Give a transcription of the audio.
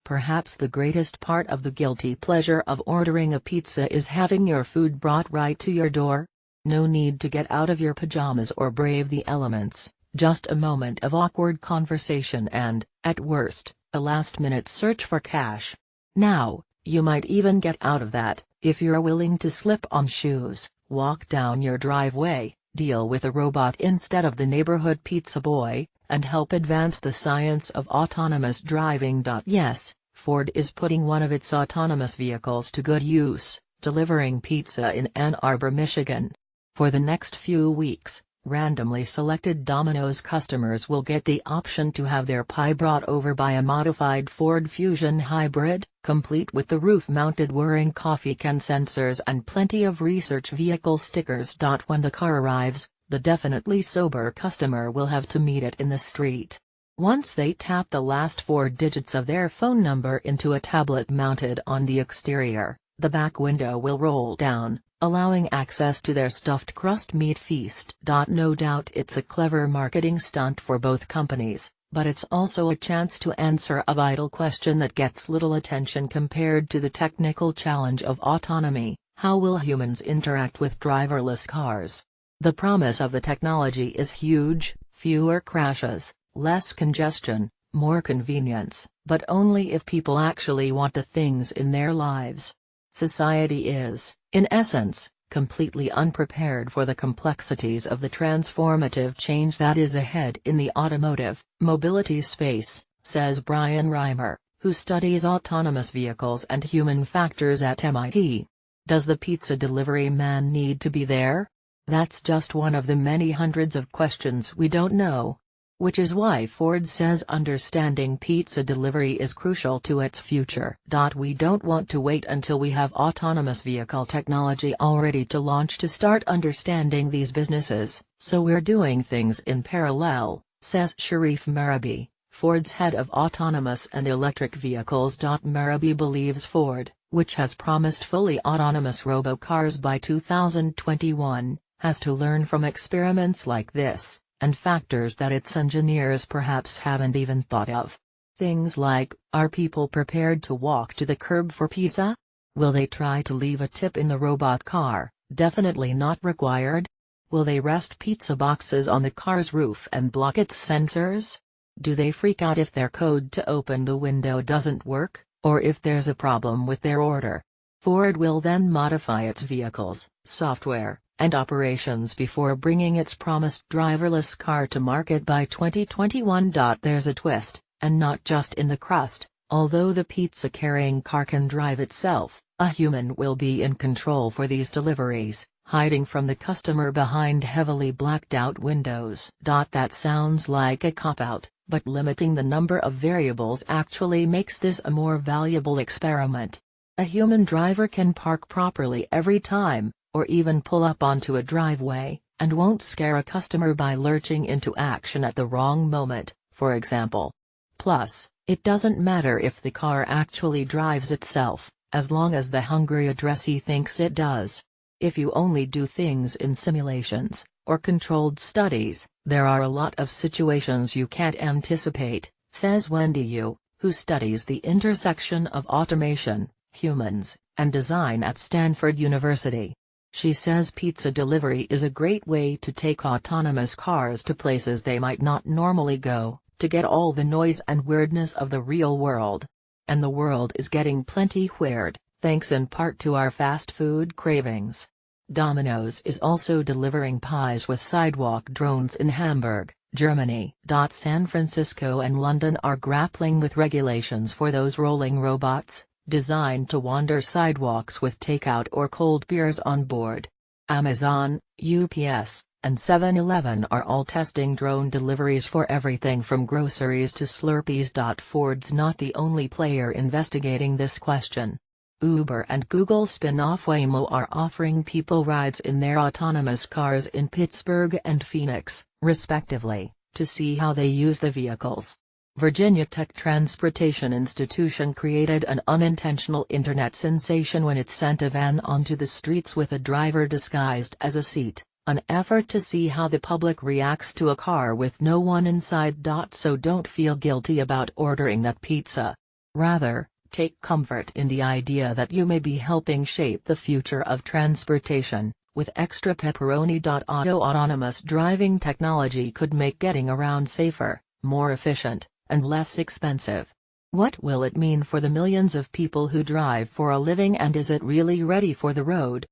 Perhaps the greatest part of the guilty pleasure of ordering a pizza is having your food brought right to your door. No need to get out of your pajamas or brave the elements, just a moment of awkward conversation and, at worst, a last-minute search for cash. Now, you might even get out of that, if you're willing to slip on shoes, walk down your driveway, deal with a robot instead of the neighborhood pizza boy, and help advance the science of autonomous driving. Yes, Ford is putting one of its autonomous vehicles to good use, delivering pizza in Ann Arbor, Michigan. For the next few weeks, randomly selected Domino's customers will get the option to have their pie brought over by a modified Ford Fusion hybrid, complete with the roof-mounted whirring coffee can sensors and plenty of research vehicle stickers. When the car arrives, the definitely sober customer will have to meet it in the street. Once they tap the last 4 digits of their phone number into a tablet mounted on the exterior, the back window will roll down, allowing access to their stuffed crust meat feast. No doubt it's a clever marketing stunt for both companies, but it's also a chance to answer a vital question that gets little attention compared to the technical challenge of autonomy: how will humans interact with driverless cars? The promise of the technology is huge: fewer crashes, less congestion, more convenience, but only if people actually want the things in their lives. Society is, in essence, completely unprepared for the complexities of the transformative change that is ahead in the automotive, mobility space, says Brian Reimer, who studies autonomous vehicles and human factors at MIT. Does the pizza delivery man need to be there? That's just one of the many hundreds of questions we don't know. Which is why Ford says understanding pizza delivery is crucial to its future. We don't want to wait until we have autonomous vehicle technology all ready to launch to start understanding these businesses, so we're doing things in parallel, says Sharif Marabi, Ford's head of autonomous and electric vehicles. Marabi believes Ford, which has promised fully autonomous robocars by 2021, has to learn from experiments like this, and factors that its engineers perhaps haven't even thought of. Things like, are people prepared to walk to the curb for pizza? Will they try to leave a tip in the robot car? Definitely not required. Will they rest pizza boxes on the car's roof and block its sensors? Do they freak out if their code to open the window doesn't work, or if there's a problem with their order? Ford will then modify its vehicles, software, and operations before bringing its promised driverless car to market by 2021. There's a twist, and not just in the crust: although the pizza-carrying car can drive itself, a human will be in control for these deliveries, hiding from the customer behind heavily blacked-out windows. That sounds like a cop-out, but limiting the number of variables actually makes this a more valuable experiment. A human driver can park properly every time, or even pull up onto a driveway, and won't scare a customer by lurching into action at the wrong moment, for example. Plus, it doesn't matter if the car actually drives itself, as long as the hungry addressee thinks it does. If you only do things in simulations, or controlled studies, there are a lot of situations you can't anticipate, says Wendy Yu, who studies the intersection of automation, humans, and design at Stanford University. She says pizza delivery is a great way to take autonomous cars to places they might not normally go, to get all the noise and weirdness of the real world. And the world is getting plenty weird, thanks in part to our fast food cravings. Domino's is also delivering pies with sidewalk drones in Hamburg, Germany. San Francisco and London are grappling with regulations for those rolling robots, designed to wander sidewalks with takeout or cold beers on board. Amazon, UPS, and 7-Eleven are all testing drone deliveries for everything from groceries to Slurpees. Ford's not the only player investigating this question. Uber and Google spin-off Waymo are offering people rides in their autonomous cars in Pittsburgh and Phoenix, respectively, to see how they use the vehicles. Virginia Tech Transportation Institution created an unintentional internet sensation when it sent a van onto the streets with a driver disguised as a seat, an effort to see how the public reacts to a car with no one inside. So don't feel guilty about ordering that pizza. Rather, take comfort in the idea that you may be helping shape the future of transportation. With extra pepperoni. Auto autonomous driving technology could make getting around safer, more efficient, and less expensive. What will it mean for the millions of people who drive for a living, and is it really ready for the road?